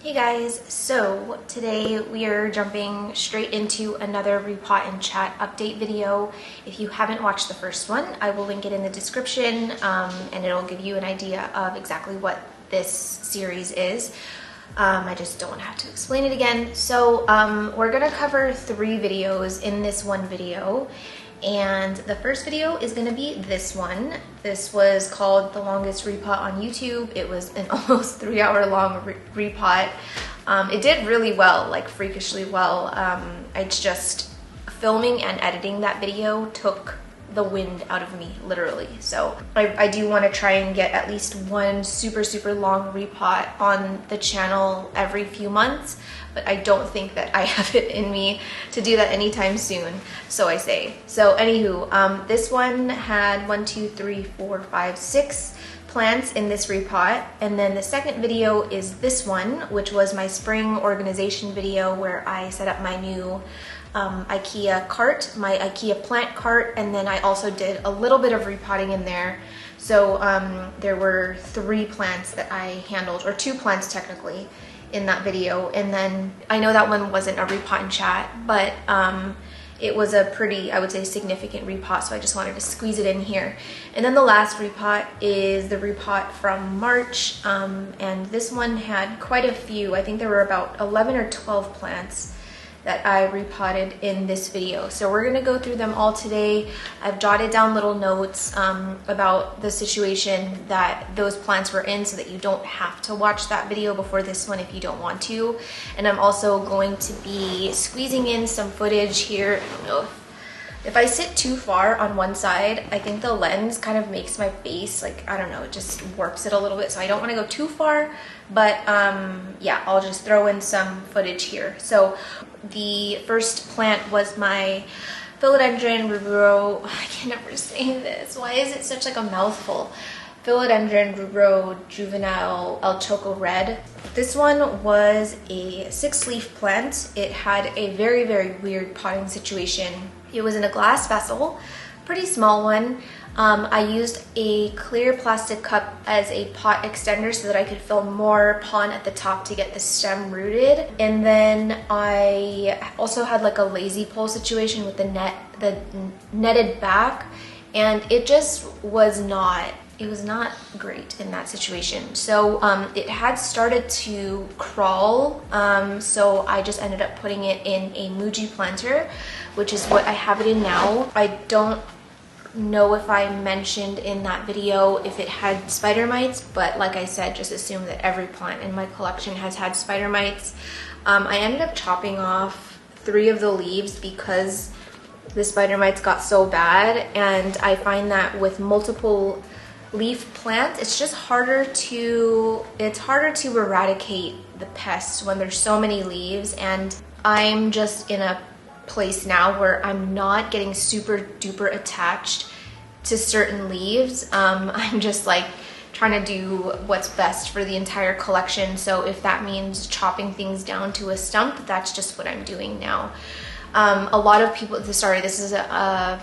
Hey guys, so today we are jumping straight into another repot and chat update video. If you haven't watched the first one, I will link it in the description and it'll give you an idea of exactly what this series is. I just don't want to have to explain it again. So we're gonna cover 3 videos in this one video. And the first video is gonna be this one. This was called The Longest Repot on YouTube. It was an almost 3-hour long repot. It did really well, like freakishly well. It's just filming and editing that video took the wind out of me, literally. So I do want to try and get at least one super long repot on the channel every few months, but I don't think that I have it in me to do that anytime soon, so I say. So anywho, this one had 6 plants in this repot, and then the second video is this one, which was my spring organization video where I set up my new IKEA cart, my IKEA plant cart, and then I also did a little bit of repotting in there. So there were 3 plants that I handled, or 2 plants technically, in that video. And then I know that one wasn't a repot and chat, but it was a pretty, I would say, significant repot, so I just wanted to squeeze it in here. And then the last repot is the repot from March, and this one had quite a few. I think there were about 11 or 12 plants that I repotted in this video. So we're gonna go through them all today. I've jotted down little notes about the situation that those plants were in so that you don't have to watch that video before this one if you don't want to. And I'm also going to be squeezing in some footage here. I don't know if I sit too far on one side, I think the lens kind of makes my face, like, I don't know, it just warps it a little bit. So I don't want to go too far, but yeah, I'll just throw in some footage here. So the first plant was my philodendron rubro. I can never say this. Why is it such like a mouthful? Philodendron rubro juvenile El Choco Red. This one was a 6-leaf plant. It had a very weird potting situation. It was in a glass vessel, pretty small one. I used a clear plastic cup as a pot extender so that I could fill more pon at the top to get the stem rooted. And then I also had like a lazy pole situation with the netted back, and it just was not, it was not great in that situation. So it had started to crawl, so I just ended up putting it in a Muji planter, which is what I have it in now. I don't know if I mentioned in that video if it had spider mites, but like I said, just assume that every plant in my collection has had spider mites. I ended up chopping off 3 of the leaves because the spider mites got so bad, and I find that with multiple leaf plants, it's just harder to eradicate the pests when there's so many leaves. And I'm just in a place now where I'm not getting super duper attached to certain leaves. I'm just like trying to do what's best for the entire collection. So if that means chopping things down to a stump, that's just what I'm doing now. A lot of people, sorry, this is a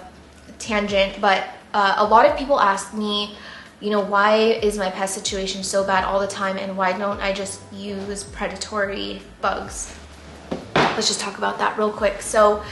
tangent, but a lot of people ask me, you know, why is my pest situation so bad all the time, and why don't I just use predatory bugs? Let's just talk about that real quick. So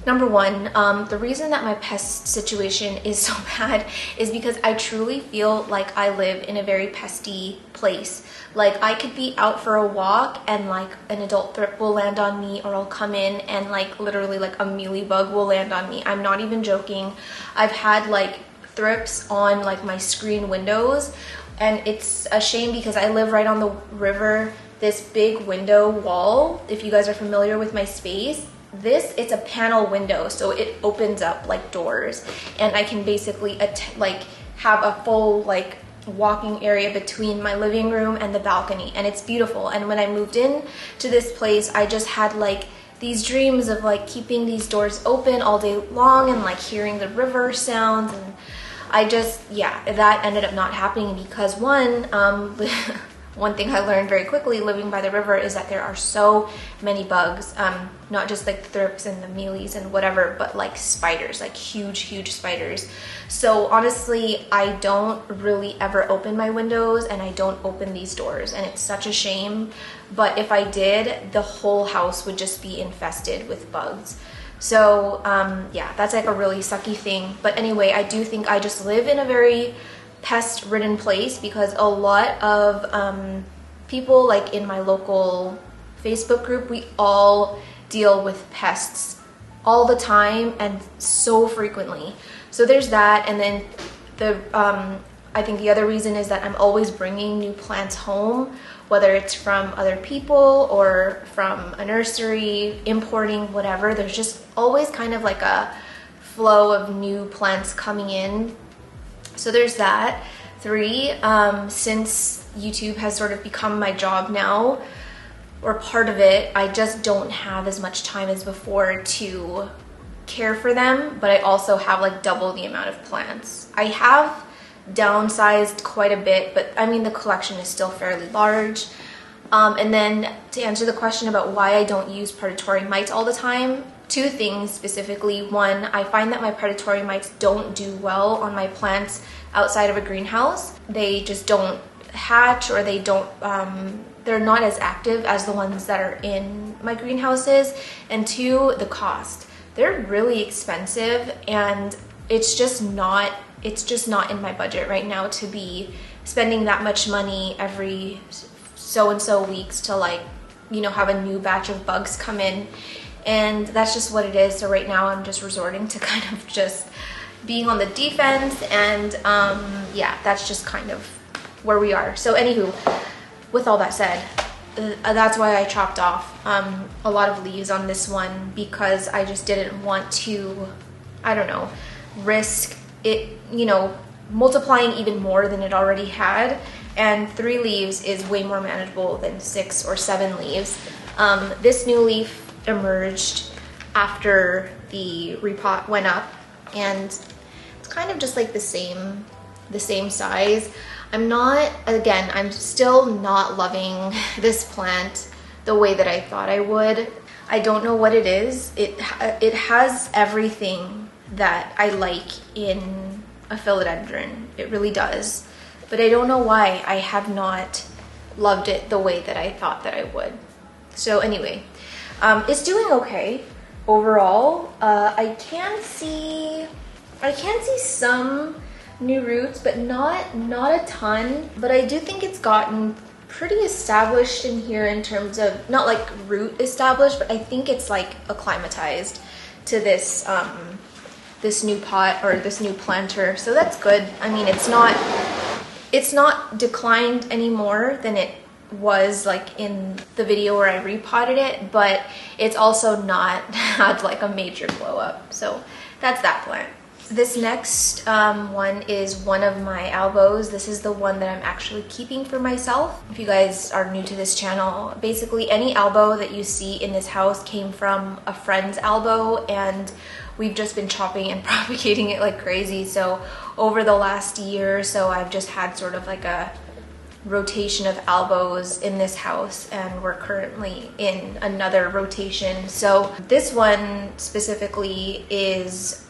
number one, the reason that my pest situation is so bad is because I truly feel like I live in a very pesty place. Like, I could be out for a walk and like an adult thrift will land on me, or I'll come in and like literally like a mealybug will land on me. I'm not even joking. I've had like thrips on like my screen windows, and it's a shame because I live right on the river. This big window wall, if you guys are familiar with my space, it's a panel window, so it opens up like doors, and I can basically like have a full like walking area between my living room and the balcony, and it's beautiful. And when I moved in to this place, I just had like these dreams of like keeping these doors open all day long and like hearing the river sounds, and I just, yeah, that ended up not happening because one, one thing I learned very quickly living by the river is that there are so many bugs, not just like the thrips and the mealies and whatever, but like spiders, like huge spiders. So honestly, I don't really ever open my windows and I don't open these doors, and it's such a shame. But if I did, the whole house would just be infested with bugs. So yeah, that's like a really sucky thing. But anyway, I do think I just live in a very pest-ridden place because a lot of people like in my local Facebook group, we all deal with pests all the time and so frequently. So there's that, and then I think the other reason is that I'm always bringing new plants home, whether it's from other people or from a nursery, importing, whatever. There's just always kind of like a flow of new plants coming in. So there's that. 3, since YouTube has sort of become my job now, or part of it, I just don't have as much time as before to care for them, but I also have like double the amount of plants. I have downsized quite a bit, but I mean the collection is still fairly large. And then to answer the question about why I don't use predatory mites all the time, 2 things specifically. 1, I find that my predatory mites don't do well on my plants outside of a greenhouse. They just don't hatch, or they don't, they're not as active as the ones that are in my greenhouses. And 2, the cost. They're really expensive, and it's just not in my budget right now to be spending that much money every so and so weeks to, like, you know, have a new batch of bugs come in. And that's just what it is. So right now I'm just resorting to kind of just being on the defense, and yeah, that's just kind of where we are. So anywho, with all that said, that's why I chopped off a lot of leaves on this one, because I just didn't want to, I don't know, risk it, you know, multiplying even more than it already had. And 3 leaves is way more manageable than 6 or 7 leaves. This new leaf emerged after the repot went up, and it's kind of just like the same size. I'm still not loving this plant the way that I thought I would. I don't know what it is. It has everything that I like in a philodendron. It really does. But I don't know why I have not loved it the way that I thought that I would. So anyway, it's doing okay overall. I can see some new roots, but not a ton. But I do think it's gotten pretty established in here in terms of, not like root established, but I think it's like acclimatized to this this new pot or this new planter. So that's good. I mean, it's not declined any more than it was like in the video where I repotted it, but it's also not had like a major blow up. So that's that plant. This next one is one of my albos. This is the one that I'm actually keeping for myself. If you guys are new to this channel, basically any albo that you see in this house came from a friend's albo, and we've just been chopping and propagating it like crazy. So over the last year or so, I've just had sort of like a rotation of albos in this house, and we're currently in another rotation. So this one specifically is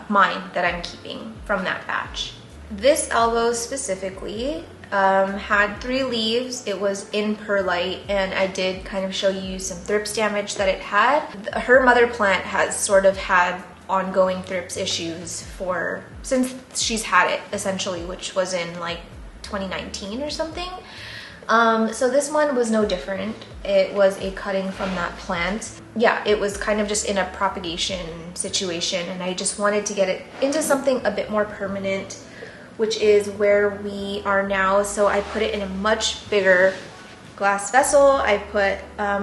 mine that I'm keeping from that batch. This albo specifically had 3 leaves. It was in perlite, and I did kind of show you some thrips damage that it had. Her mother plant has sort of had ongoing thrips issues since she's had it, essentially, which was in like 2019 or something. So this one was no different. It was a cutting from that plant. Yeah, it was kind of just in a propagation situation, and I just wanted to get it into something a bit more permanent, which is where we are now. So I put it in a much bigger glass vessel. I put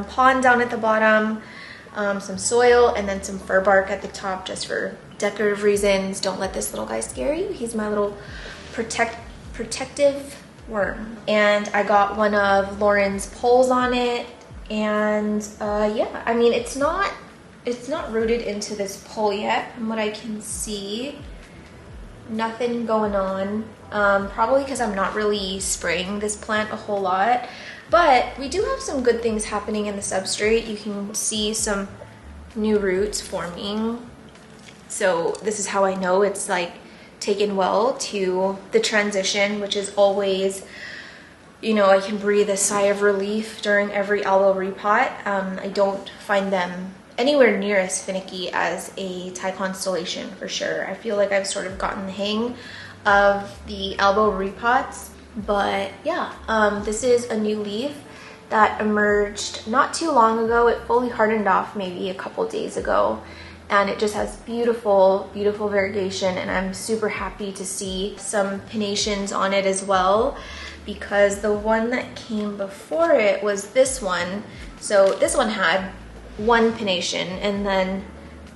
pond down at the bottom, some soil, and then some fir bark at the top just for decorative reasons. Don't let this little guy scare you. He's my little protective worm. And I got one of Lauren's poles on it, and yeah, I mean, it's not rooted into this pole yet from what I can see. nothing going on. Probably because I'm not really spraying this plant a whole lot, but we do have some good things happening in the substrate. You can see some new roots forming. So this is how I know it's like taken well to the transition, which is always, you know, I can breathe a sigh of relief during every elbow repot. I don't find them anywhere near as finicky as a Thai constellation for sure. I feel like I've sort of gotten the hang of the elbow repots, but yeah, this is a new leaf that emerged not too long ago. It fully hardened off maybe a couple days ago, and it just has beautiful, beautiful variegation, and I'm super happy to see some pinnations on it as well, because the one that came before it was this one. So this one had one pinnation and then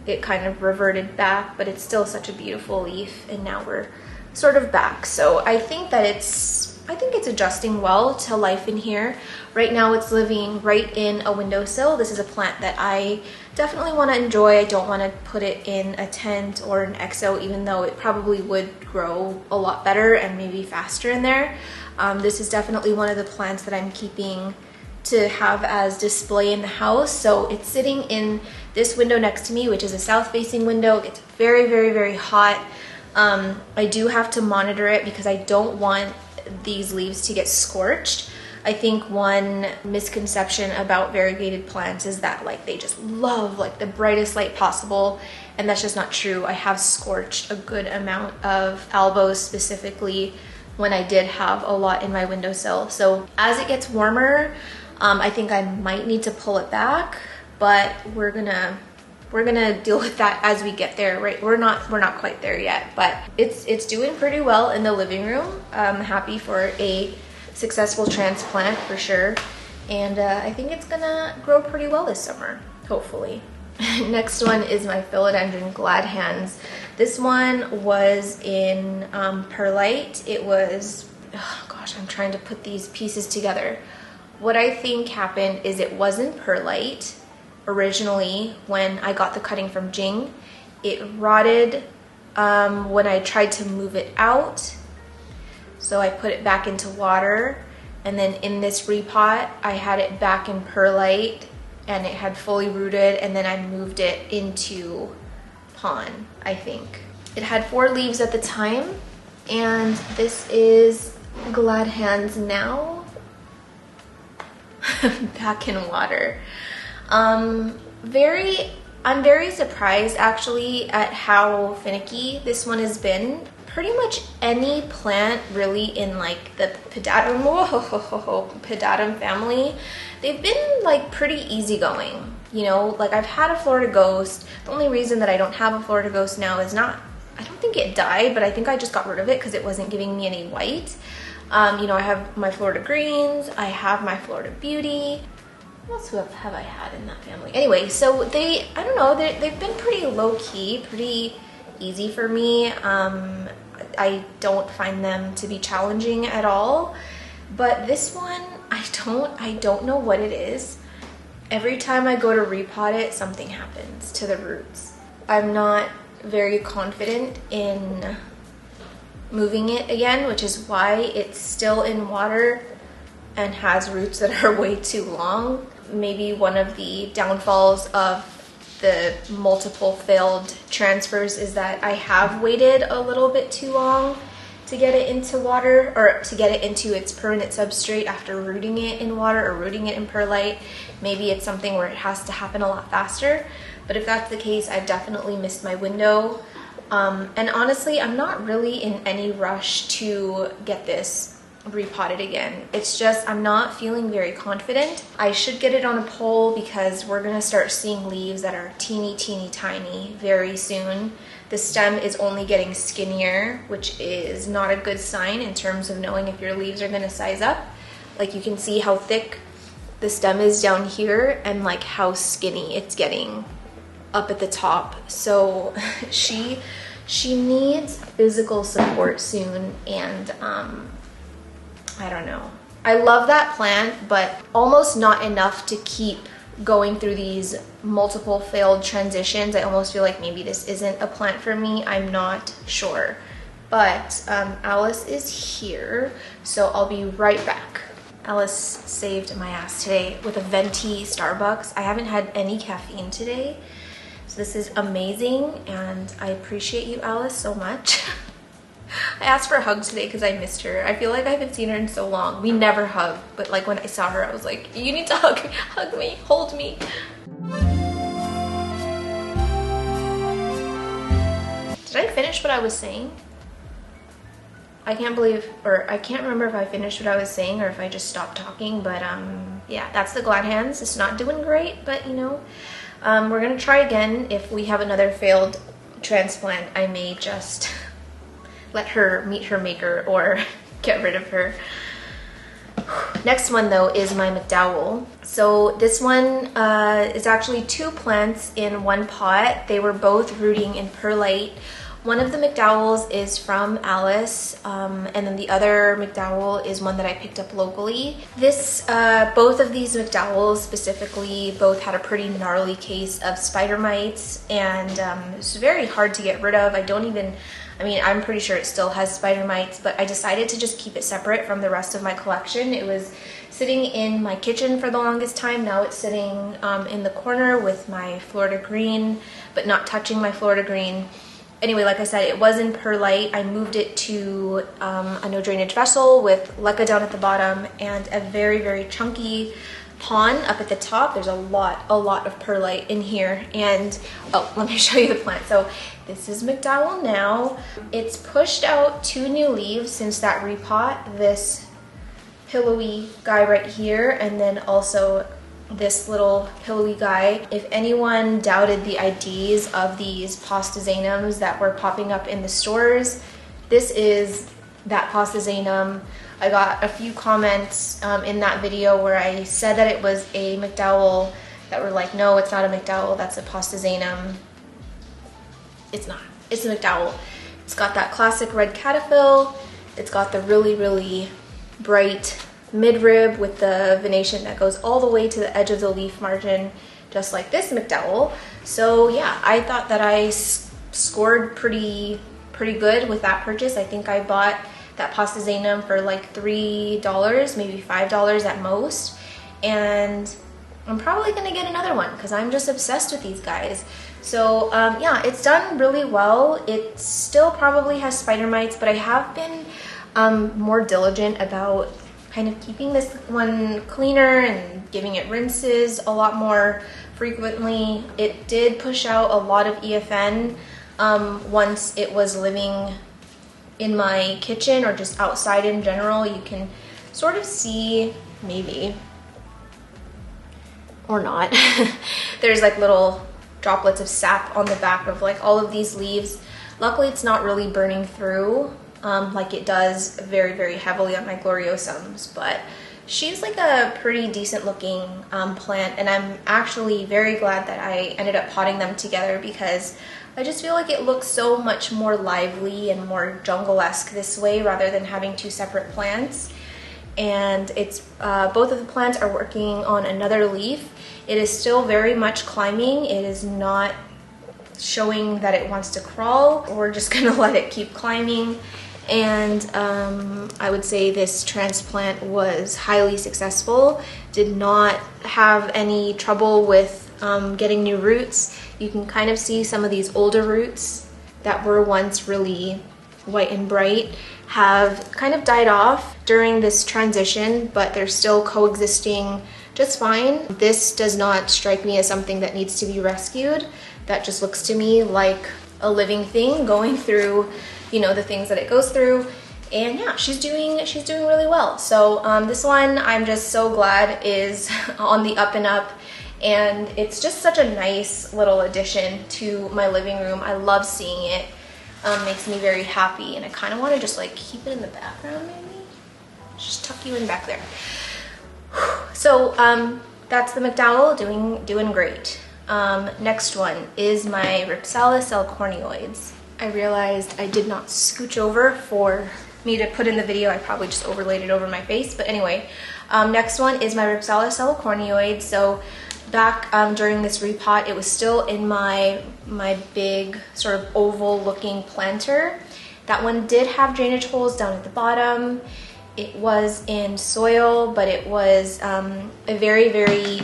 it kind of reverted back, but it's still such a beautiful leaf, and now we're sort of back. So I think that it's adjusting well to life in here. Right now it's living right in a windowsill. This is a plant that I definitely want to enjoy. I don't want to put it in a tent or an exo, even though it probably would grow a lot better and maybe faster in there. This is definitely one of the plants that I'm keeping to have as display in the house. So it's sitting in this window next to me, which is a south facing window. It gets very, very, very hot. I do have to monitor it because I don't want these leaves to get scorched. I think one misconception about variegated plants is that like they just love like the brightest light possible, and that's just not true. I have scorched a good amount of elbows specifically when I did have a lot in my windowsill. So as it gets warmer, I think I might need to pull it back, but we're gonna deal with that as we get there, right? We're not quite there yet, but it's doing pretty well in the living room. I'm happy for a successful transplant for sure, and I think it's gonna grow pretty well this summer, hopefully. Next one is my philodendron glad hands. This one was in perlite. It was, oh gosh, I'm trying to put these pieces together. What I think happened is it wasn't perlite originally when I got the cutting from Jing. It rotted when I tried to move it out. So I put it back into water, and then in this repot, I had it back in perlite and it had fully rooted, and then I moved it into pond, I think. It had 4 leaves at the time, and this is glad hands now. Back in water. I'm very surprised actually at how finicky this one has been. Pretty much any plant really in like the pedatum family, they've been like pretty easygoing. You know, like I've had a Florida ghost. The only reason that I don't have a Florida ghost now is I don't think it died, but I think I just got rid of it because it wasn't giving me any white. You know, I have my Florida greens, I have my Florida beauty. What else have I had in that family? Anyway, so I don't know, they've been pretty low-key, pretty easy for me. I don't find them to be challenging at all. But this one, I don't know what it is. Every time I go to repot it, something happens to the roots. I'm not very confident in moving it again, which is why it's still in water and has roots that are way too long. Maybe one of the downfalls of the multiple failed transfers is that I have waited a little bit too long to get it into water, or to get it into its permanent substrate after rooting it in water or rooting it in perlite. Maybe it's something where it has to happen a lot faster, but if that's the case, I've definitely missed my window. And honestly, I'm not really in any rush to get this repotted again. It's just I'm not feeling very confident. I should get it on a pole because we're gonna start seeing leaves that are teeny tiny very soon. The stem is only getting skinnier, which is not a good sign in terms of knowing if your leaves are gonna size up. Like you can see how thick the stem is down here and like how skinny it's getting up at the top. So she needs physical support soon, and I don't know. I love that plant, but almost not enough to keep going through these multiple failed transitions. I almost feel like maybe this isn't a plant for me. I'm not sure. but Alice is here, so I'll be right back. Alice saved my ass today with a venti Starbucks. I haven't had any caffeine today, so this is amazing, and I appreciate you, Alice, so much. I asked for a hug today because I missed her. I feel like I haven't seen her in so long. We never hug, but like when I saw her, I was like, you need to hug me, hold me. Did I finish what I was saying? I can't remember if I finished what I was saying or if I just stopped talking, but yeah, that's the glad hands. It's not doing great, but you know, we're gonna try again. If we have another failed transplant, I may just let her meet her maker or get rid of her. Next one though is my McDowell. So this one is actually 2 plants in one pot. They were both rooting in perlite. One of the McDowells is from Alice, and then the other McDowell is one that I picked up locally. Both of these McDowells specifically both had a pretty gnarly case of spider mites, and it's very hard to get rid of. I'm pretty sure it still has spider mites, but I decided to just keep it separate from the rest of my collection. It was sitting in my kitchen for the longest time. Now it's sitting in the corner with my Florida green, but not touching my Florida green. Anyway, like I said, it was in perlite. I moved it to a no drainage vessel with leca down at the bottom and a very, very chunky pon up at the top. There's a lot of perlite in here. And oh, let me show you the plant. So this is McDowell now. It's pushed out 2 new leaves since that repot. This pillowy guy right here, and then also this little pillowy guy. If anyone doubted the IDs of these postazanums that were popping up in the stores, this is that postazanum. I got a few comments in that video where I said that it was a McDowell that were like, no, it's not a McDowell, that's a postazanum. It's not, it's a McDowell. It's got that classic red cataphyll. It's got the really, really bright midrib with the venation that goes all the way to the edge of the leaf margin, just like this McDowell. So yeah, I thought that I scored pretty good with that purchase. I think I bought that postazanum for like $3, maybe $5 at most, and I'm probably gonna get another one because I'm just obsessed with these guys. So yeah, it's done really well. It still probably has spider mites, but I have been more diligent about kind of keeping this one cleaner and giving it rinses a lot more frequently. It did push out a lot of EFN once it was living in my kitchen or just outside in general. You can sort of see, maybe, or not, there's like little droplets of sap on the back of like all of these leaves. Luckily it's not really burning through like it does very, very heavily on my gloriosums, but she's like a pretty decent looking plant, and I'm actually very glad that I ended up potting them together because I just feel like it looks so much more lively and more jungle-esque this way rather than having 2 separate plants. And it's both of the plants are working on another leaf. It is still very much climbing. It is not showing that it wants to crawl. We're just gonna let it keep climbing. And I would say this transplant was highly successful. Did not have any trouble with getting new roots. You can kind of see some of these older roots that were once really white and bright have kind of died off during this transition, but they're still coexisting just fine. This does not strike me as something that needs to be rescued. That just looks to me like a living thing going through, you know, the things that it goes through. And yeah, she's doing really well. So this one I'm just so glad is on the up and up, and it's just such a nice little addition to my living room. I love seeing it. Makes me very happy, and I kind of want to just like keep it in the background, maybe just tuck you in back there. So that's the McDowell, doing great. Next one is my Ripsala salicornioids. I realized I did not scooch over for me to put in the video. I probably just overlaid it over my face, but anyway, next one is my Ripsala salicornioids. So back during this repot, it was still in my big sort of oval looking planter That one did have drainage holes down at the bottom. It was in soil, but it was a very, very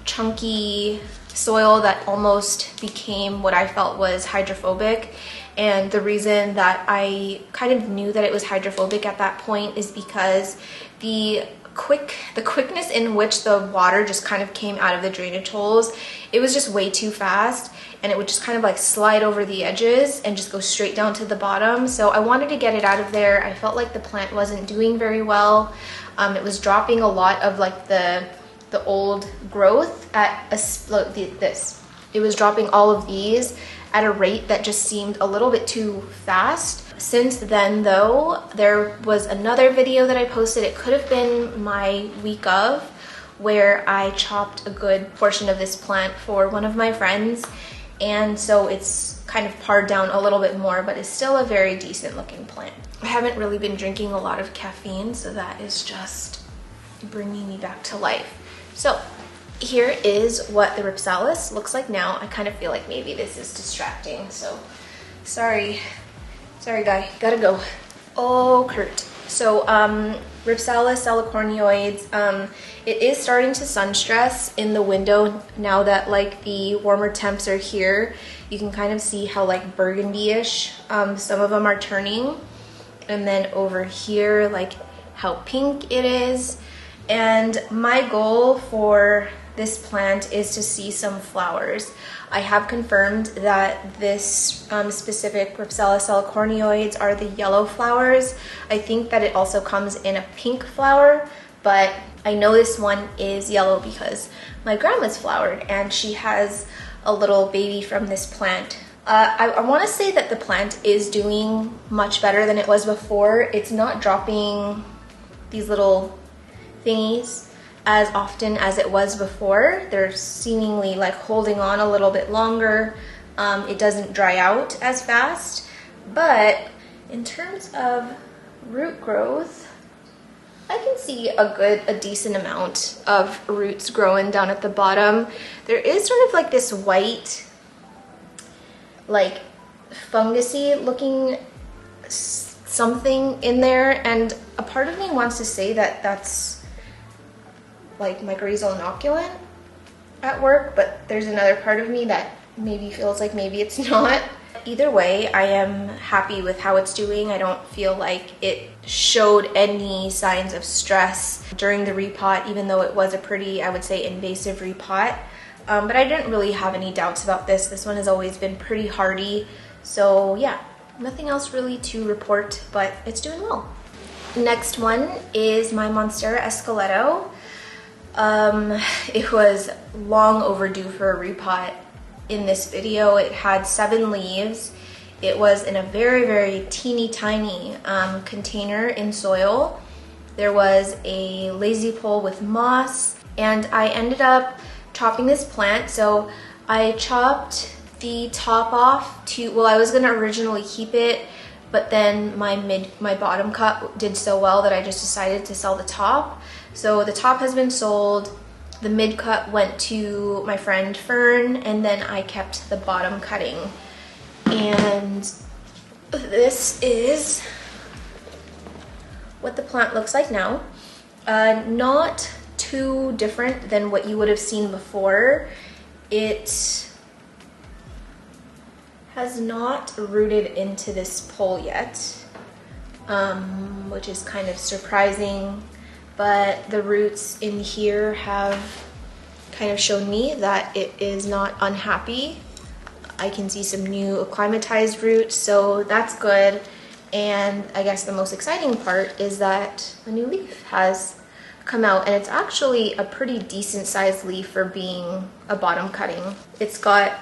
chunky soil that almost became what I felt was hydrophobic. And the reason that I kind of knew that it was hydrophobic at that point is because the quickness in which the water just kind of came out of the drainage holes, it was just way too fast, and it would just kind of like slide over the edges and just go straight down to the bottom. So I wanted to get it out of there. I felt like the plant wasn't doing very well. It was dropping a lot of like the old growth at this. It was dropping all of these at a rate that just seemed a little bit too fast. Since then though, there was another video that I posted. It could have been my week of, where I chopped a good portion of this plant for one of my friends. And so it's kind of pared down a little bit more, but it's still a very decent looking plant. I haven't really been drinking a lot of caffeine, so that is just bringing me back to life. So here is what the Ripsalis looks like now. I kind of feel like maybe this is distracting, so sorry guy, gotta go. Oh, Kurt. So Ripsalis salicornioides, it is starting to sun stress in the window now that like the warmer temps are here. You can kind of see how like burgundy-ish some of them are turning, and then over here like how pink it is. And my goal for this plant is to see some flowers. I have confirmed that this specific Ripsalis salicornioides are the yellow flowers. I think that it also comes in a pink flower, but I know this one is yellow because my grandma's flowered and she has a little baby from this plant. I want to say that the plant is doing much better than it was before. It's not dropping these little thingies as often as it was before. They're seemingly like holding on a little bit longer. It doesn't dry out as fast, but in terms of root growth, I can see a decent amount of roots growing down at the bottom. There is sort of like this white, like fungusy looking something in there, and a part of me wants to say that that's like mycorrhizal inoculant at work, but there's another part of me that maybe feels like maybe it's not. Either way, I am happy with how it's doing. I don't feel like it showed any signs of stress during the repot, even though it was a pretty, I would say, invasive repot. But I didn't really have any doubts about this. This one has always been pretty hardy. So yeah, nothing else really to report, but it's doing well. Next one is my Monstera Esqueleto. It was long overdue for a repot in this video. It had 7 leaves. It was in a very, very teeny tiny container in soil. There was a lazy pole with moss, and I ended up chopping this plant. So I chopped the top off well, I was gonna originally keep it, but then my bottom cut did so well that I just decided to sell the top. So the top has been sold, the mid cut went to my friend Fern, and then I kept the bottom cutting. And this is what the plant looks like now. Not too different than what you would have seen before. It has not rooted into this pole yet, which is kind of surprising. But the roots in here have kind of shown me that it is not unhappy. I can see some new acclimatized roots, so that's good. And I guess the most exciting part is that a new leaf has come out, and it's actually a pretty decent sized leaf for being a bottom cutting. It's got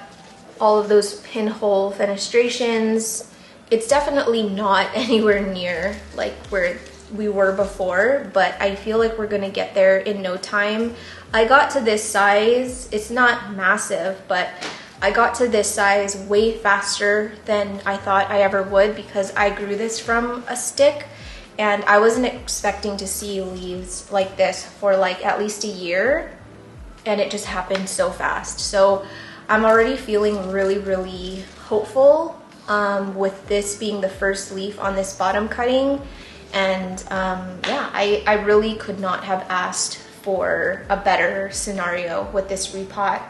all of those pinhole fenestrations. It's definitely not anywhere near like where we were before, but I feel like we're gonna get there in no time. I got to this size, it's not massive, but I got to this size way faster than I thought I ever would, because I grew this from a stick and I wasn't expecting to see leaves like this for like at least a year, and it just happened so fast. So I'm already feeling really, really hopeful with this being the first leaf on this bottom cutting. And yeah, I really could not have asked for a better scenario with this repot.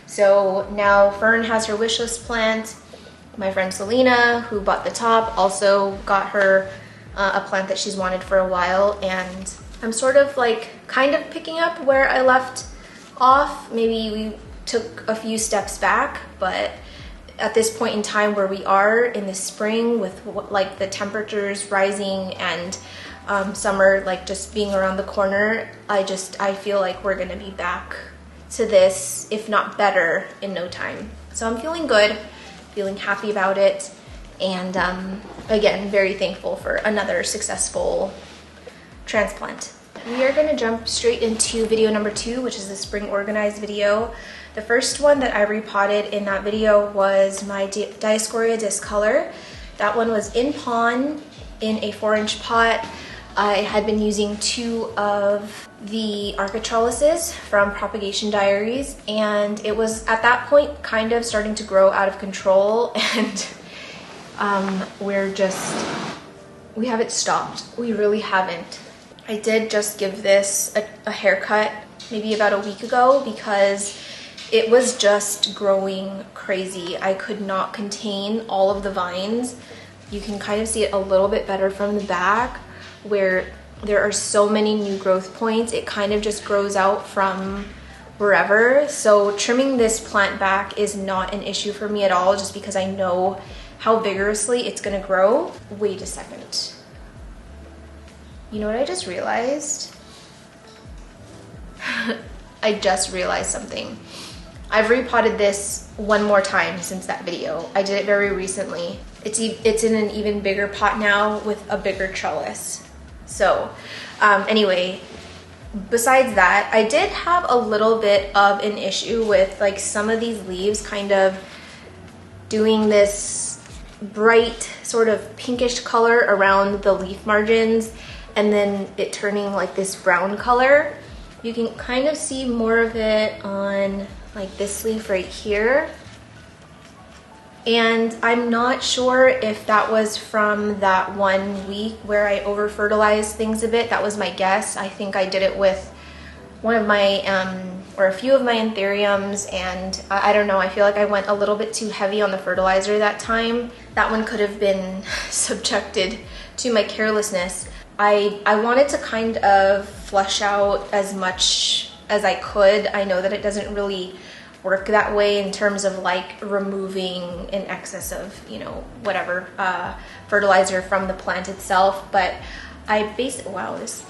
So now Fern has her wish list plant. My friend Selena, who bought the top, also got her a plant that she's wanted for a while, and I'm sort of like kind of picking up where I left off. Maybe we took a few steps back, but at this point in time where we are in the spring with like the temperatures rising and summer like just being around the corner, I feel like we're gonna be back to this, if not better, in no time. So I'm feeling good, feeling happy about it, and again, very thankful for another successful transplant. We are gonna jump straight into video number 2, which is the spring organized video. The first one that I repotted in that video was my Dioscorea discolor. That one was in pond in a 4-inch pot. I had been using 2 of the arka trellises from Propagation Diaries, and it was at that point kind of starting to grow out of control, and we haven't stopped. We really haven't. I did just give this a haircut maybe about a week ago because it was just growing crazy. I could not contain all of the vines. You can kind of see it a little bit better from the back where there are so many new growth points. It kind of just grows out from wherever. So trimming this plant back is not an issue for me at all, just because I know how vigorously it's gonna grow. Wait a second. You know what I just realized? I just realized something. I've repotted this one more time since that video. I did it very recently. It's in an even bigger pot now with a bigger trellis. So anyway, besides that, I did have a little bit of an issue with like some of these leaves kind of doing this bright sort of pinkish color around the leaf margins and then it turning like this brown color. You can kind of see more of it on like this leaf right here. And I'm not sure if that was from that 1 week where I over fertilized things a bit. That was my guess. I think I did it with one of my, or a few of my anthuriums, and I don't know, I feel like I went a little bit too heavy on the fertilizer that time. That one could have been subjected to my carelessness. I wanted to kind of flush out as much as I could. I know that it doesn't really work that way in terms of like removing an excess of, you know, whatever fertilizer from the plant itself, but wow, this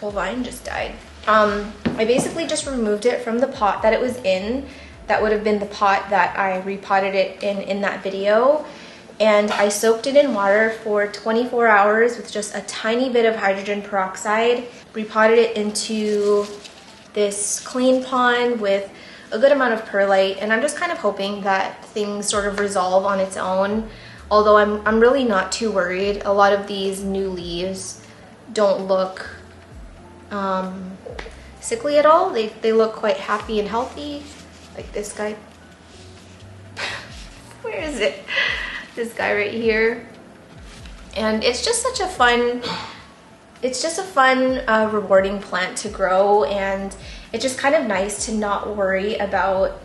whole vine just died. I basically just removed it from the pot that it was in. That would have been the pot that I repotted it in that video, and I soaked it in water for 24 hours with just a tiny bit of hydrogen peroxide, repotted it into this clean pond with a good amount of perlite, and I'm just kind of hoping that things sort of resolve on its own, although I'm really not too worried. A lot of these new leaves don't look sickly at all. They look quite happy and healthy, like this guy. Where is it? This guy right here. And it's just such a fun, rewarding plant to grow, and it's just kind of nice to not worry about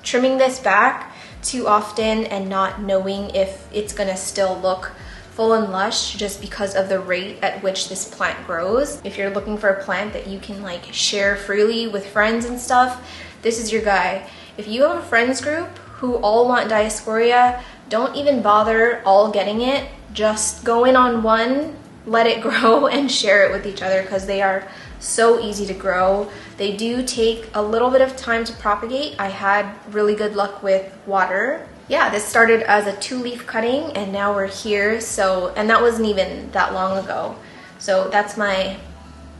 trimming this back too often and not knowing if it's gonna still look full and lush just because of the rate at which this plant grows. If you're looking for a plant that you can like share freely with friends and stuff, this is your guy. If you have a friends group who all want Dioscorea, don't even bother all getting it. Just go in on one, let it grow, and share it with each other because they are so easy to grow. They do take a little bit of time to propagate. I had really good luck with water. Yeah, this started as a 2-leaf cutting and now we're here. So, and that wasn't even that long ago. So that's my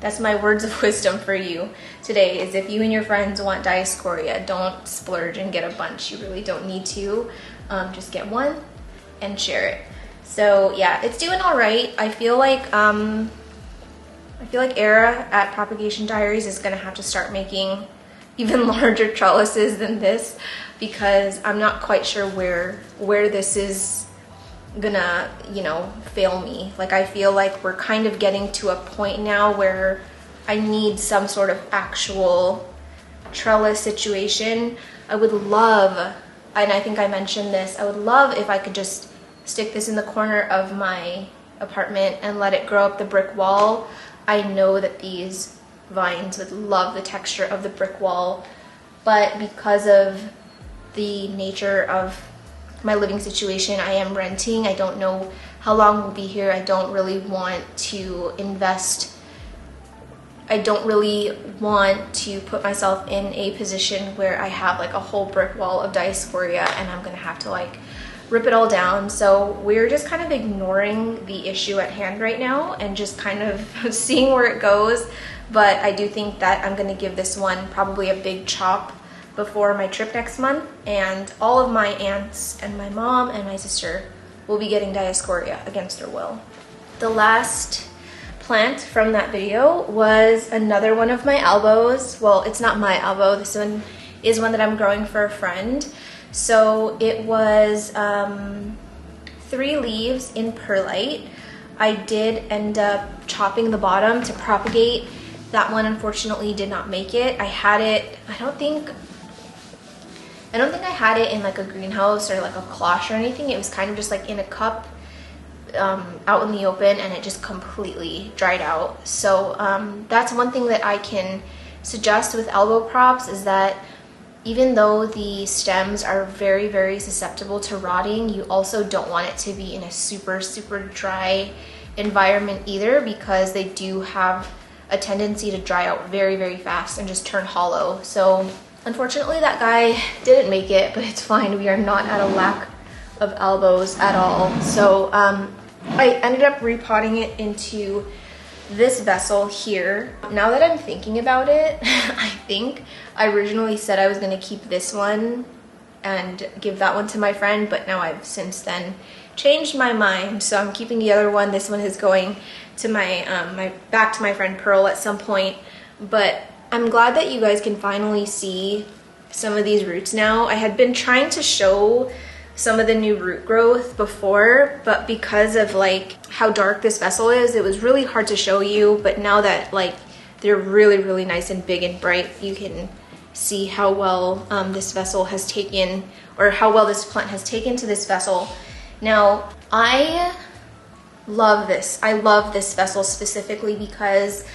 words of wisdom for you today, is if you and your friends want Dioscorea, don't splurge and get a bunch. You really don't need to. Just get one and share it. So yeah, it's doing all right. I feel like Era at Propagation Diaries is gonna have to start making even larger trellises than this, because I'm not quite sure where this is gonna, you know, fail me. Like, I feel like we're kind of getting to a point now where I need some sort of actual trellis situation. I would love, and I think I mentioned this, I would love if I could just stick this in the corner of my apartment and let it grow up the brick wall. I know that these vines would love the texture of the brick wall, but because of the nature of my living situation, I am renting. I don't know how long we'll be here. I don't really want to invest. I don't really want to put myself in a position where I have like a whole brick wall of diasporia and I'm gonna have to like rip it all down. So we're just kind of ignoring the issue at hand right now and just kind of seeing where it goes. But I do think that I'm gonna give this one probably a big chop before my trip next month, and all of my aunts and my mom and my sister will be getting diasporia against their will. The last plant from that video was another one of my elbows. Well, it's not my elbow. This one is one that I'm growing for a friend. So it was 3 leaves in perlite. I did end up chopping the bottom to propagate. That one unfortunately did not make it. I had it, I don't think I had it in like a greenhouse or like a cloche or anything. It was kind of just like in a cup out in the open, and it just completely dried out. So that's one thing that I can suggest with elbow props, is that even though the stems are very, very susceptible to rotting, you also don't want it to be in a super, super dry environment either, because they do have a tendency to dry out very, very fast and just turn hollow. So unfortunately that guy didn't make it, but it's fine. We are not at a lack of elbows at all. So I ended up repotting it into this vessel here. Now that I'm thinking about it, I think I originally said I was gonna keep this one and give that one to my friend, but now I've since then changed my mind. So I'm keeping the other one. This one is going to my back to my friend Pearl at some point. But I'm glad that you guys can finally see some of these roots now. I had been trying to show some of the new root growth before, but because of like how dark this vessel is, it was really hard to show you. But now that like they're really, really nice and big and bright, you can see how well this vessel has taken, or how well this plant has taken to this vessel. Now, I love this. I love this vessel specifically because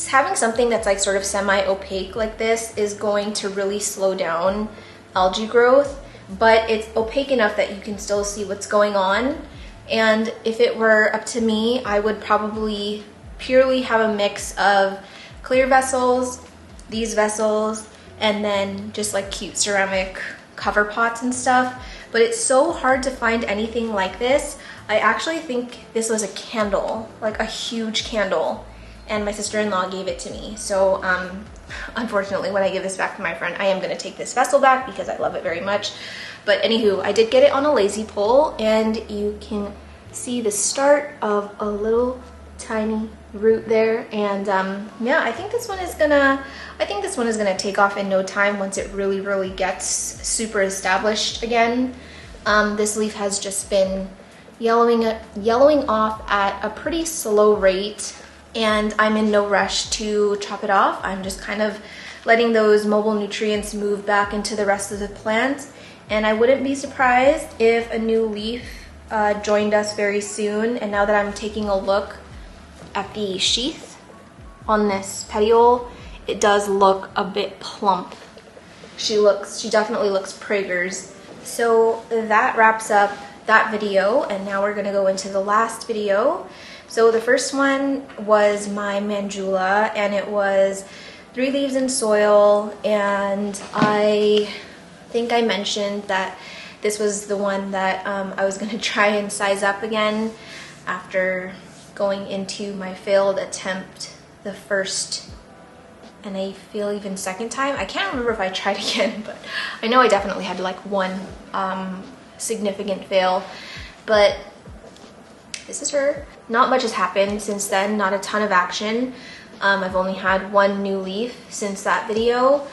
having something that's like sort of semi-opaque like this is going to really slow down algae growth, but it's opaque enough that you can still see what's going on. And if it were up to me, I would probably purely have a mix of clear vessels, these vessels, and then just like cute ceramic cover pots and stuff. But it's so hard to find anything like this. I actually think this was a candle, like a huge candle, and my sister-in-law gave it to me. So unfortunately, when I give this back to my friend, I am gonna take this vessel back because I love it very much. But anywho, I did get it on a lazy pole, and you can see the start of a little tiny root there. And yeah, I think this one is gonna take off in no time once it really, really gets super established again. This leaf has just been yellowing off at a pretty slow rate, and I'm in no rush to chop it off. I'm just kind of letting those mobile nutrients move back into the rest of the plant. And I wouldn't be surprised if a new leaf joined us very soon. And now that I'm taking a look at the sheath on this petiole, it does look a bit plump. She definitely looks Prager's. So that wraps up that video, and now we're gonna go into the last video. So the first one was my mandula, and it was 3 leaves in soil, and I think I mentioned that this was the one that I was gonna try and size up again after going into my failed attempt the first, and I feel even second time. I can't remember if I tried again, but I know I definitely had like one significant fail. But this is her. Not much has happened since then, not a ton of action. I've only had 1 new leaf since that video,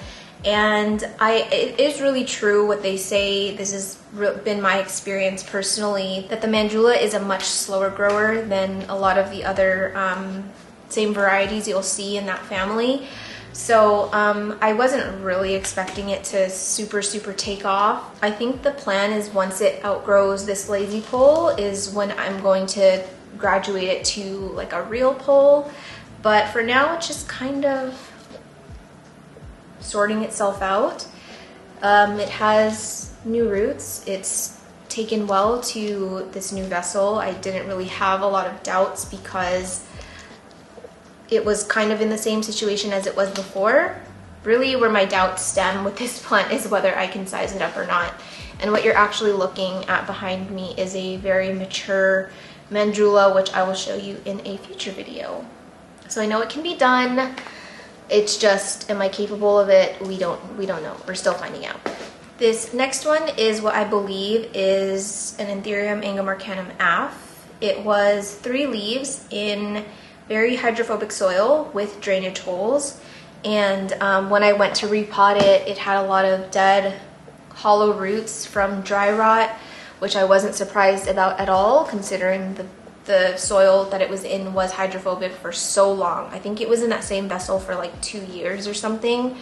And it is really true what they say. This has been my experience personally, that the Mandula is a much slower grower than a lot of the other same varieties you'll see in that family. So I wasn't really expecting it to super take off. I think the plan is once it outgrows this lazy pole is when I'm going to graduate it to like a real pole. But for now, it's just kind of sorting itself out. It has new roots. It's taken well to this new vessel. I didn't really have a lot of doubts because it was kind of in the same situation as it was before. Really where my doubts stem with this plant is whether I can size it up or not. And what you're actually looking at behind me is a very mature Mandula, which I will show you in a future video. So I know it can be done. It's just, am I capable of it? We don't know. We're still finding out. This next one is what I believe is an Anthurium Angiomarcanum Af. It was 3 leaves in very hydrophobic soil with drainage holes. And when I went to repot it, it had a lot of dead, hollow roots from dry rot, which I wasn't surprised about at all, considering the soil that it was in was hydrophobic for so long. I think it was in that same vessel for like 2 years or something.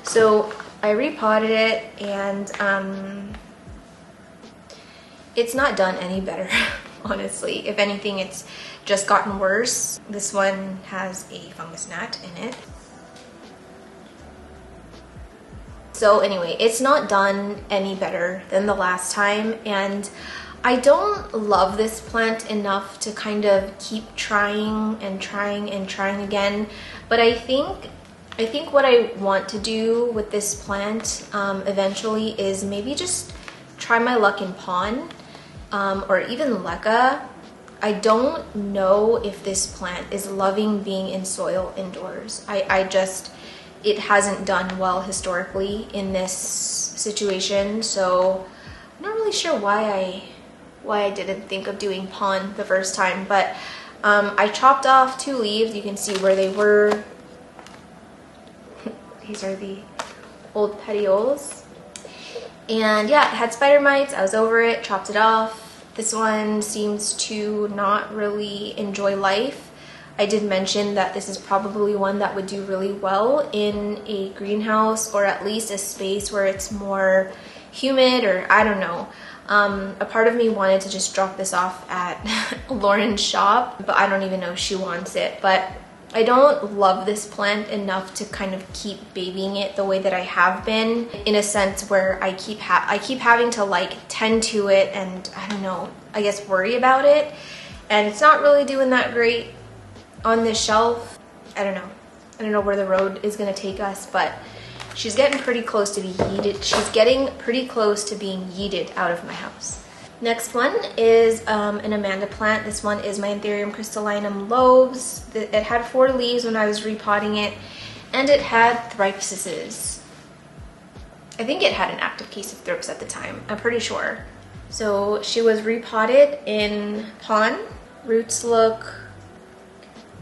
So I repotted it, and it's not done any better, honestly. If anything, it's just gotten worse. This one has a fungus gnat in it. So anyway, it's not done any better than the last time, and I don't love this plant enough to kind of keep trying and trying and trying again. But I think what I want to do with this plant eventually is maybe just try my luck in pon or even leca. I don't know if this plant is loving being in soil indoors. It hasn't done well historically in this situation, so I'm not really sure why I didn't think of doing pon the first time. But I chopped off 2 leaves. You can see where they were. These are the old petioles. And yeah, it had spider mites. I was over it, chopped it off. This one seems to not really enjoy life. I did mention that this is probably one that would do really well in a greenhouse, or at least a space where it's more humid, or I don't know. A part of me wanted to just drop this off at Lauren's shop, but I don't even know if she wants it. But I don't love this plant enough to kind of keep babying it the way that I have been, in a sense where I keep having to like tend to it and, I don't know, I guess worry about it. And it's not really doing that great on this shelf. I don't know where the road is gonna take us, but she's getting pretty close to being yeeted. She's getting pretty close to being yeeted out of my house. Next one is an Amanda plant. This one is my Anthurium crystallinum lobes. It had 4 leaves when I was repotting it, and it had thripsises. I think it had an active case of thrips at the time, I'm pretty sure. So she was repotted in pon. Roots look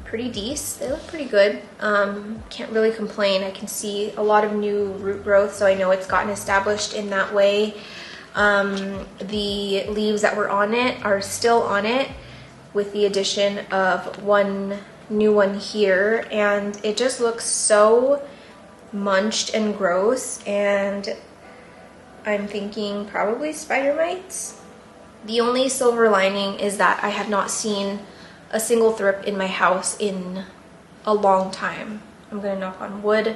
pretty decent. They look pretty good. Can't really complain. I can see a lot of new root growth, so I know it's gotten established in that way. The leaves that were on it are still on it, with the addition of one new one here, and it just looks so munched and gross, and I'm thinking probably spider mites. The only silver lining is that I have not seen a single thrip in my house in a long time. I'm gonna knock on wood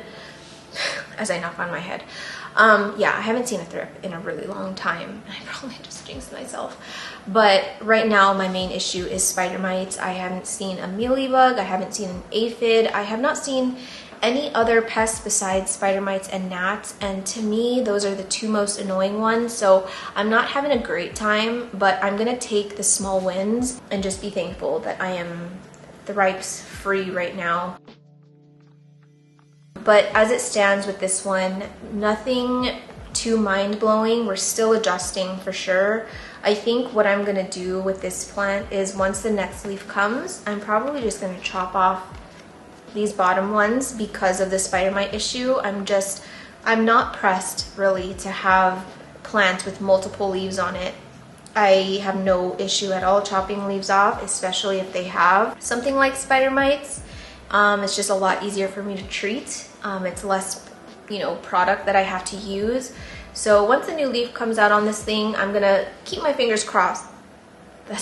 as I knock on my head. Yeah, I haven't seen a thrip in a really long time. I probably just jinxed myself. But right now, my main issue is spider mites. I haven't seen a mealybug. I haven't seen an aphid. I have not seen any other pests besides spider mites and gnats. And to me, those are the 2 most annoying ones. So I'm not having a great time, but I'm gonna take the small wins and just be thankful that I am thrips free right now. But as it stands with this one, nothing too mind-blowing. We're still adjusting for sure. I think what I'm gonna do with this plant is once the next leaf comes, I'm probably just gonna chop off these bottom ones because of the spider mite issue. I'm just I'm not pressed really to have plants with multiple leaves on it. I have no issue at all chopping leaves off, especially if they have something like spider mites. It's just a lot easier for me to treat. It's less, you know, product that I have to use. So once a new leaf comes out on this thing, I'm gonna keep my fingers crossed. I'm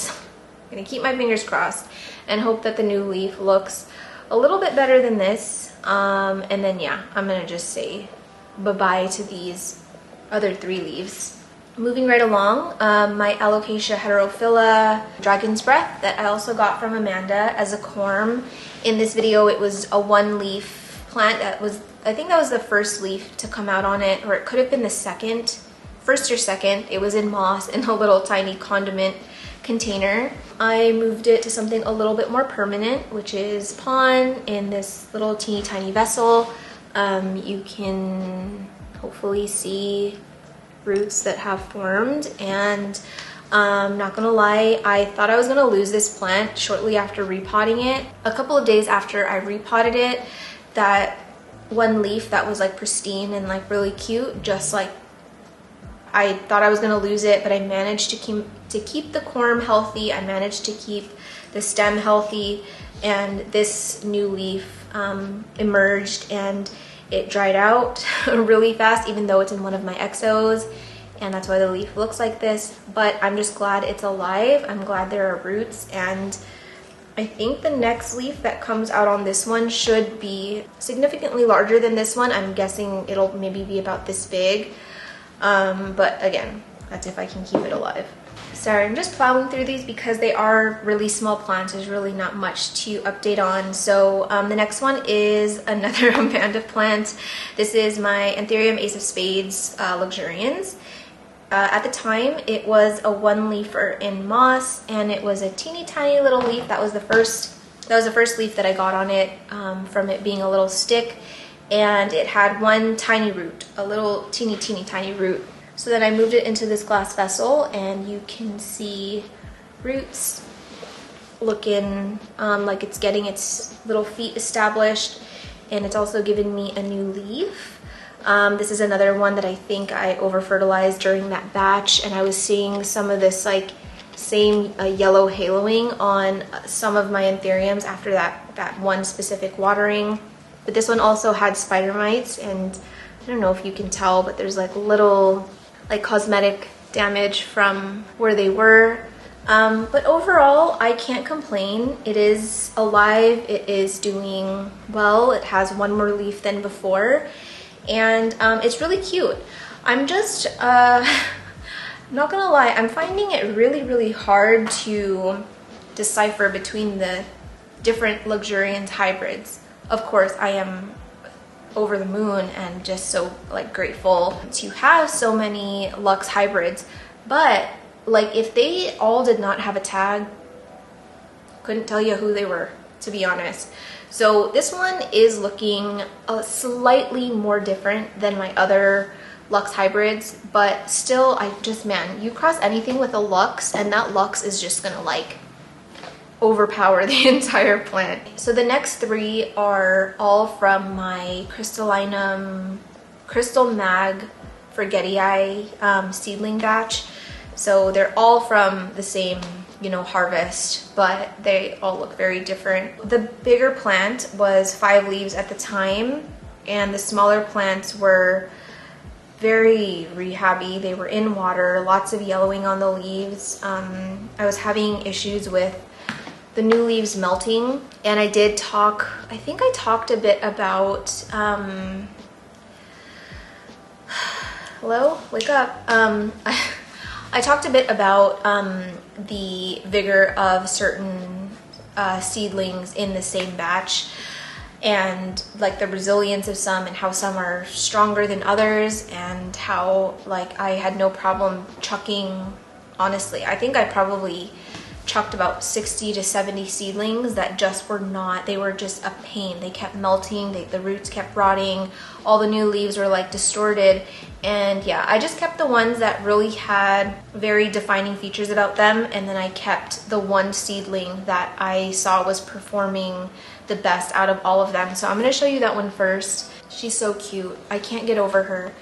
gonna keep my fingers crossed and hope that the new leaf looks a little bit better than this. And then yeah, I'm gonna just say bye-bye to these other 3 leaves. Moving right along, my Alocasia heterophylla dragon's breath that I also got from Amanda as a corm. In this video, it was a 1-leaf plant that was, I think that was the first leaf to come out on it, or it could have been the first or second. It was in moss in a little tiny condiment container. I moved it to something a little bit more permanent, which is pon in this little teeny tiny vessel. You can hopefully see roots that have formed, and not gonna lie, I thought I was gonna lose this plant shortly after repotting it. A couple of days after I repotted it, that 1 leaf that was like pristine and like really cute, just like I thought I was gonna lose it, but I managed to keep the corm healthy. I managed to keep the stem healthy, and this new leaf emerged, and it dried out really fast, even though it's in one of my exos, and that's why the leaf looks like this. But I'm just glad it's alive. I'm glad there are roots, and I think the next leaf that comes out on this one should be significantly larger than this one. I'm guessing it'll maybe be about this big, but again, that's if I can keep it alive. Sorry, I'm just plowing through these because they are really small plants. There's really not much to update on. So the next one is another Amanda plant. This is my Anthurium Ace of Spades luxurians. At the time, it was a 1-leafer in moss, and it was a teeny tiny little leaf. That was the first leaf that I got on it, from it being a little stick, and it had 1 tiny root, a little teeny tiny root. So then I moved it into this glass vessel, and you can see roots looking like it's getting its little feet established, and it's also given me a new leaf. This is another one that I think I over-fertilized during that batch, and I was seeing some of this like same yellow haloing on some of my anthuriums after that one specific watering. But this one also had spider mites, and I don't know if you can tell, but there's like little like cosmetic damage from where they were. But overall, I can't complain. It is alive, it is doing well, it has 1 more leaf than before, and it's really cute. I'm just, not gonna lie, I'm finding it really hard to decipher between the different luxurians hybrids. Of course, I am over the moon and just so like grateful to have so many Lux hybrids, but like if they all did not have a tag, couldn't tell you who they were, to be honest. So this one is looking slightly more different than my other Lux hybrids, but still, man, you cross anything with a Lux and that Lux is just gonna like overpower the entire plant. So the next 3 are all from my Crystallinum Crystal Mag Forgetii seedling batch. So they're all from the same, you know, harvest, but they all look very different. The bigger plant was 5 leaves at the time, and the smaller plants were very rehabby. They were in water, lots of yellowing on the leaves. I was having issues with the new leaves melting, and I did talk, I think I talked a bit about, hello, wake up. I talked a bit about the vigor of certain seedlings in the same batch, and like the resilience of some, and how some are stronger than others, and how like I had no problem chucking. Honestly, I think I probably chucked about 60 to 70 seedlings that just were not, they were just a pain. They kept melting, the roots kept rotting, all the new leaves were like distorted, and yeah, I just kept the ones that really had very defining features about them, and then I kept the one seedling that I saw was performing the best out of all of them. So I'm going to show you that one first. She's so cute. I can't get over her.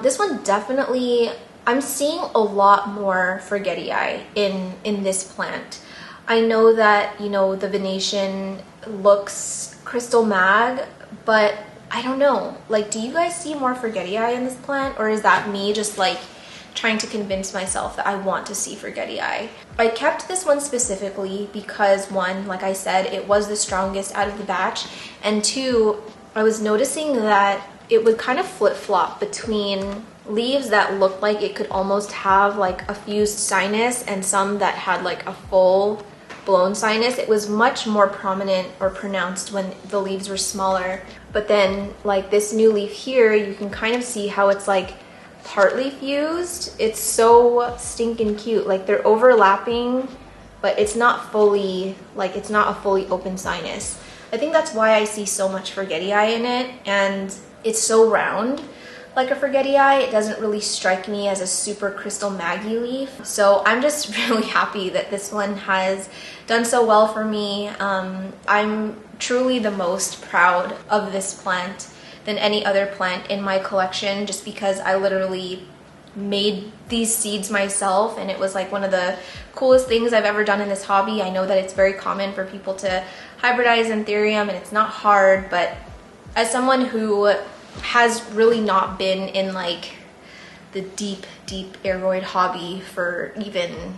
This one definitely, I'm seeing a lot more forgetti in this plant. I know that, you know, the Venetian looks crystal mag, but I don't know. Like, do you guys see more forgetti in this plant, or is that me just like trying to convince myself that I want to see forgetti? I kept this one specifically because, one, like I said, it was the strongest out of the batch, and two, I was noticing that it would kind of flip-flop between leaves that looked like it could almost have like a fused sinus and some that had like a full blown sinus. It was much more prominent or pronounced when the leaves were smaller. But then like this new leaf here, you can kind of see how it's like partly fused. It's so stinking cute. Like they're overlapping, but it's not fully, like it's not a fully open sinus. I think that's why I see so much forgetti in it, and it's so round like a forgetti. It doesn't really strike me as a super crystal maggy leaf. So I'm just really happy that this one has done so well for me. I'm truly the most proud of this plant than any other plant in my collection, just because I literally made these seeds myself, and it was like one of the coolest things I've ever done in this hobby. I know that it's very common for people to hybridize Anthurium, and it's not hard, but as someone who has really not been in like the deep aeroid hobby for even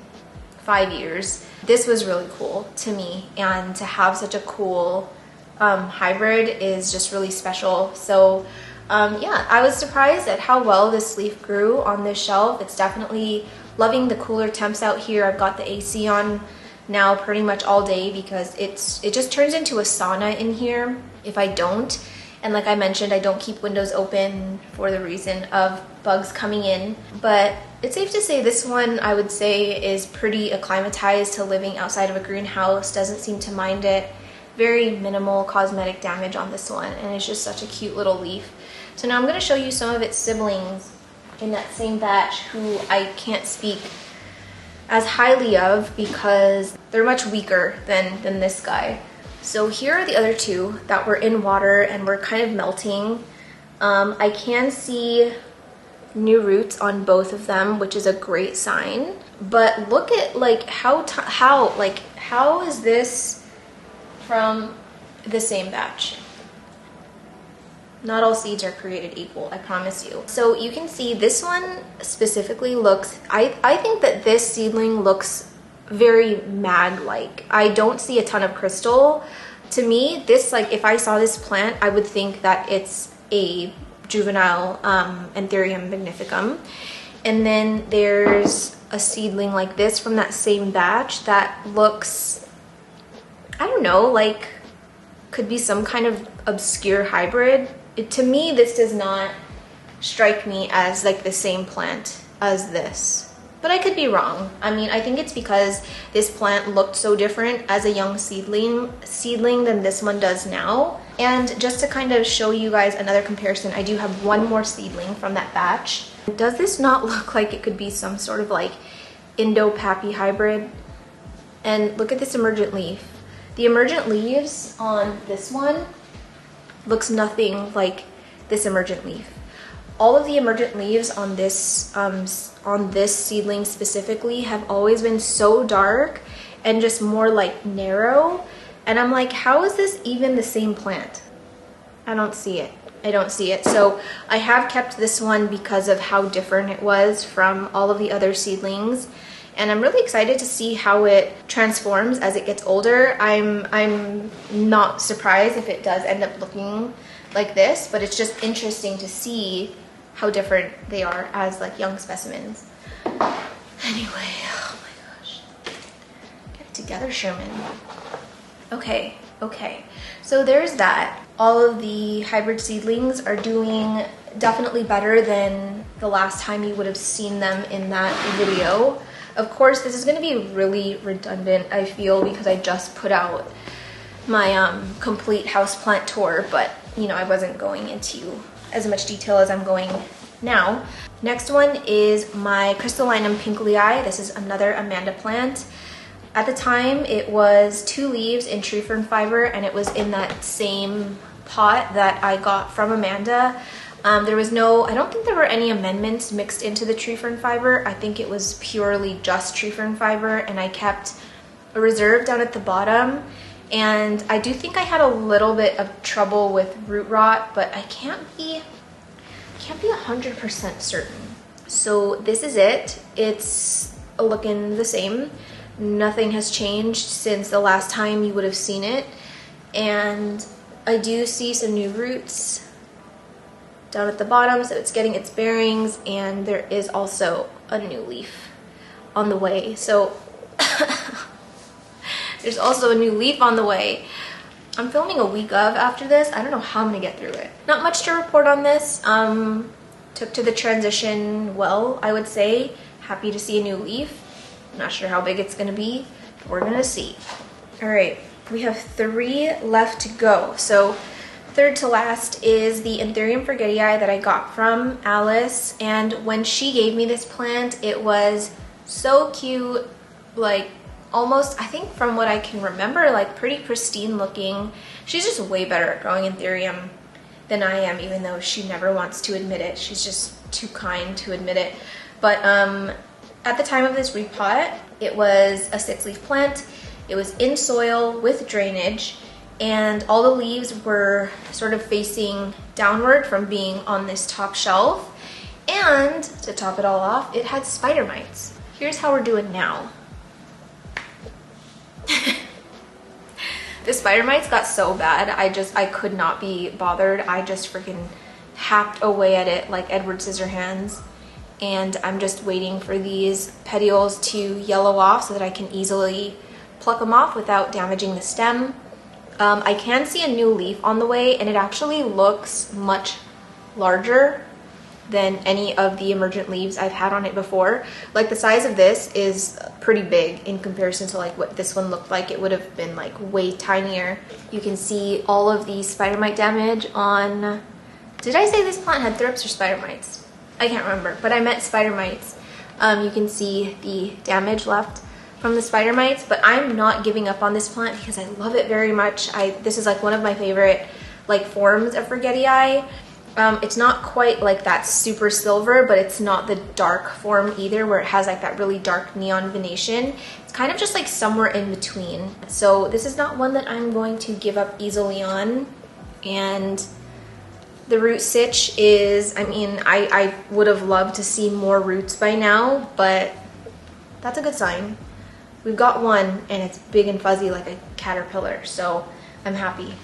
5 years, this was really cool to me, and to have such a cool hybrid is just really special. So yeah, I was surprised at how well this leaf grew on this shelf. It's definitely loving the cooler temps out here. I've got the AC on now pretty much all day because it just turns into a sauna in here if I don't. And like I mentioned, I don't keep windows open for the reason of bugs coming in. But it's safe to say this one, I would say, is pretty acclimatized to living outside of a greenhouse, doesn't seem to mind it. Very minimal cosmetic damage on this one, and it's just such a cute little leaf. So now I'm going to show you some of its siblings in that same batch who I can't speak as highly of because they're much weaker than this guy. So here are the other two that were in water and were kind of melting. I can see new roots on both of them, which is a great sign. But look at like how is this from the same batch? Not all seeds are created equal, I promise you. So you can see this one specifically looks, I think that this seedling looks very mag-like. I don't see a ton of crystal. To me, this, like, if I saw this plant, I would think that it's a juvenile Anthurium magnificum. And then there's a seedling like this from that same batch that looks, I don't know, like could be some kind of obscure hybrid. To me, this does not strike me as like the same plant as this. But I could be wrong. I mean, I think it's because this plant looked so different as a young seedling than this one does now. And just to kind of show you guys another comparison, I do have one more seedling from that batch. Does this not look like it could be some sort of like Indo-Pappy hybrid? And look at this emergent leaf. The emergent leaves on this one looks nothing like this emergent leaf. All of the emergent leaves on this seedling specifically have always been so dark and just more like narrow. And I'm like, how is this even the same plant? I don't see it. I don't see it. So I have kept this one because of how different it was from all of the other seedlings. And I'm really excited to see how it transforms as it gets older. I'm not surprised if it does end up looking like this, but it's just interesting to see how different they are as like young specimens. Anyway, oh my gosh. Get it together, Sherman. Okay. So there's that. All of the hybrid seedlings are doing definitely better than the last time you would have seen them in that video. Of course, this is going to be really redundant, I feel, because I just put out my complete houseplant tour, but you know, I wasn't going into as much detail as I'm going now. Next one is my Crystallinum pinklei. This is another Amanda plant. At the time, it was 2 leaves in tree fern fiber, and it was in that same pot that I got from Amanda. There was no, I don't think there were any amendments mixed into the tree fern fiber. I think it was purely just tree fern fiber, and I kept a reserve down at the bottom. And I do think I had a little bit of trouble with root rot, but I can't be 100% certain. So this is it. It's looking the same. Nothing has changed since the last time you would have seen it. And I do see some new roots down at the bottom, so it's getting its bearings, and there is also a new leaf on the way. So there's also a new leaf on the way. I'm filming a week of after this. I don't know how I'm gonna get through it. Not much to report on this. Took to the transition well, I would say. Happy to see a new leaf. Not sure how big it's gonna be, but we're gonna see. All right, we have 3 left to go. So third to last is the Anthurium forgetii that I got from Alice. And when she gave me this plant, it was so cute, like almost, I think from what I can remember, like pretty pristine looking. She's just way better at growing Anthurium than I am, even though she never wants to admit it. She's just too kind to admit it. But at the time of this repot, it was a 6-leaf plant. It was in soil with drainage, and all the leaves were sort of facing downward from being on this top shelf. And to top it all off, it had spider mites. Here's how we're doing now. The spider mites got so bad, I could not be bothered. I just freaking hacked away at it like Edward Scissorhands. And I'm just waiting for these petioles to yellow off so that I can easily pluck them off without damaging the stem. I can see a new leaf on the way, and it actually looks much larger than any of the emergent leaves I've had on it before. Like the size of this is pretty big in comparison to like what this one looked like. It would have been like way tinier. You can see all of the spider mite damage on, did I say this plant had thrips or spider mites? I can't remember, but I meant spider mites. You can see the damage left from the spider mites, but I'm not giving up on this plant because I love it very much. This is like one of my favorite like forms of forgetii. It's not quite like that super silver, but it's not the dark form either where it has like that really dark neon venation. It's kind of just like somewhere in between. So this is not one that I'm going to give up easily on. And the root sitch is, I mean, I would have loved to see more roots by now, but that's a good sign. We've got one, and it's big and fuzzy like a caterpillar, so I'm happy.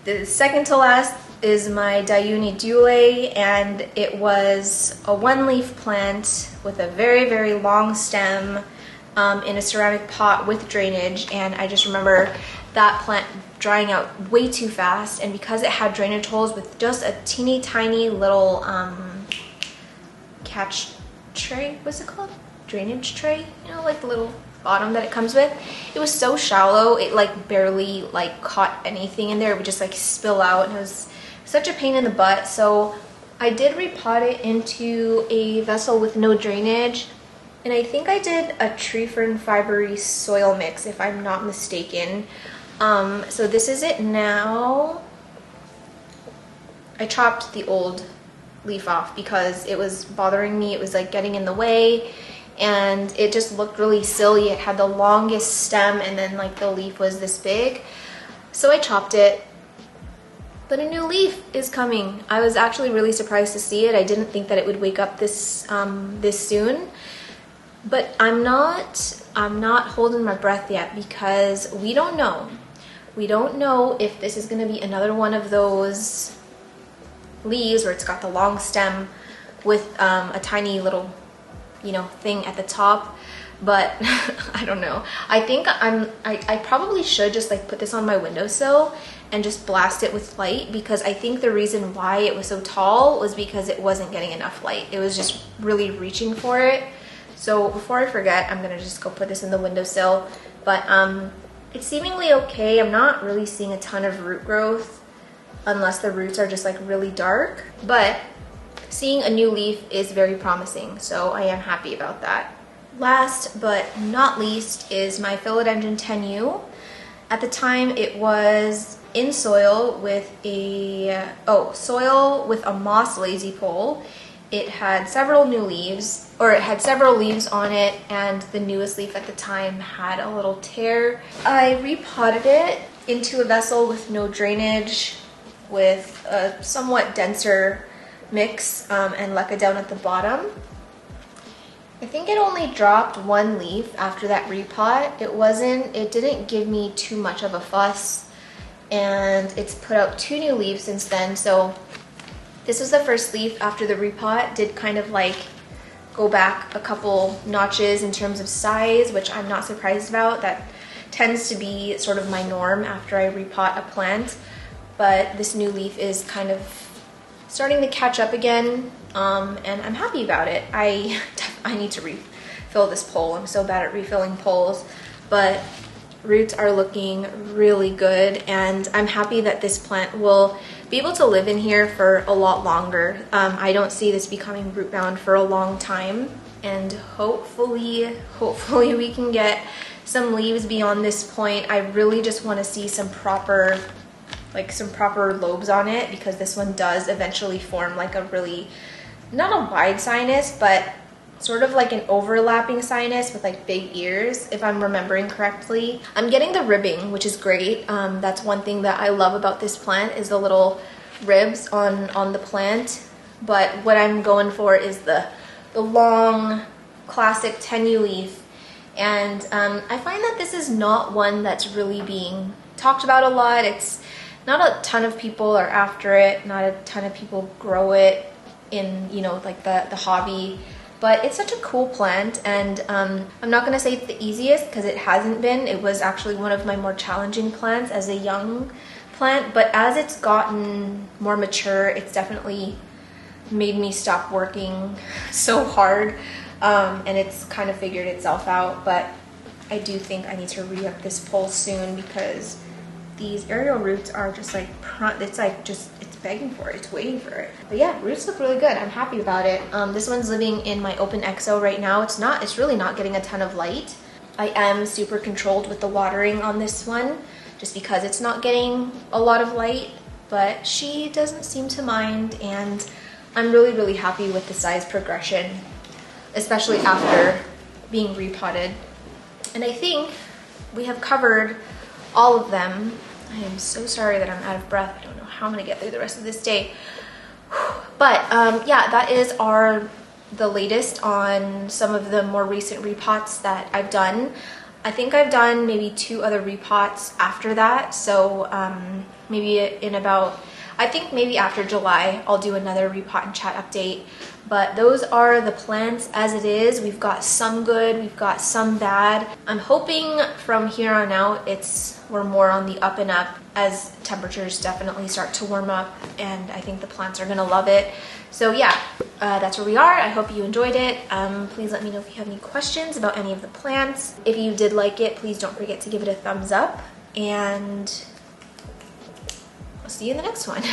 The second to last is my Dione Dule, and it was a 1-leaf plant with a very, very long stem in a ceramic pot with drainage. And I just remember that plant drying out way too fast, and because it had drainage holes with just a teeny tiny little catch tray, what's it called? Drainage tray, you know, like the little bottom that it comes with. It was so shallow, it like barely like caught anything in there. It would just like spill out, and it was such a pain in the butt. So I did repot it into a vessel with no drainage, and I think I did a tree fern fibery soil mix if I'm not mistaken. So this is it now. I chopped the old leaf off because it was bothering me. It was like getting in the way, and it just looked really silly. It had the longest stem, and then like the leaf was this big. So I chopped it, but a new leaf is coming. I was actually really surprised to see it. I didn't think that it would wake up this this soon, but I'm not holding my breath yet because we don't know. We don't know if this is going to be another one of those leaves where it's got the long stem with a tiny little, you know, thing at the top. But I don't know. I think I probably should just like put this on my windowsill and just blast it with light, because I think the reason why it was so tall was because it wasn't getting enough light. It was just really reaching for it. So before I forget, I'm gonna just go put this in the windowsill. But it's seemingly okay. I'm not really seeing a ton of root growth unless the roots are just like really dark, but seeing a new leaf is very promising, so I am happy about that. Last but not least is my Philodendron tenue. At the time it was in soil with a moss lazy pole. It had several new leaves, or it had several leaves on it, and the newest leaf at the time had a little tear. I repotted it into a vessel with no drainage, with a somewhat denser mix, and leca down at the bottom. I think it only dropped one leaf after that repot. It didn't give me too much of a fuss, and it's put out 2 new leaves since then. So this was the first leaf after the repot. Did kind of like go back a couple notches in terms of size, which I'm not surprised about. That tends to be sort of my norm after I repot a plant. But this new leaf is kind of starting to catch up again, and I'm happy about it. I need to refill this pole. I'm so bad at refilling poles, but roots are looking really good, and I'm happy that this plant will be able to live in here for a lot longer. I don't see this becoming root bound for a long time, and hopefully we can get some leaves beyond this point. I really just want to see some proper lobes on it, because this one does eventually form like a really, not a wide sinus, but sort of like an overlapping sinus with like big ears, if I'm remembering correctly. I'm getting the ribbing, which is great. That's one thing that I love about this plant, is the little ribs on the plant. But what I'm going for is the long classic tenue leaf. And I find that this is not one that's really being talked about a lot. It's not a ton of people are after it, not a ton of people grow it in, you know, like the hobby, but it's such a cool plant. And I'm not gonna say it's the easiest, because it hasn't been. It was actually one of my more challenging plants as a young plant, but as it's gotten more mature, it's definitely made me stop working so hard, and it's kind of figured itself out. But I do think I need to re-up this pole soon, because these aerial roots are just like, it's begging for it, it's waiting for it. But yeah, roots look really good. I'm happy about it. This one's living in my open exo right now. It's really not getting a ton of light. I am super controlled with the watering on this one, just because it's not getting a lot of light, but she doesn't seem to mind, and I'm really happy with the size progression, especially after being repotted. And I think we have covered all of them. I am so sorry that I'm out of breath. I don't know how I'm gonna get through the rest of this day. But yeah, that is the latest on some of the more recent repots that I've done. I think I've done maybe 2 other repots after that. So maybe maybe after July, I'll do another repot and chat update. But those are the plants as it is. We've got some good, we've got some bad. I'm hoping from here on out we're more on the up and up, as temperatures definitely start to warm up, and I think the plants are gonna love it. So yeah, that's where we are. I hope you enjoyed it. Please let me know if you have any questions about any of the plants. If you did like it, please don't forget to give it a thumbs up, and I'll see you in the next one.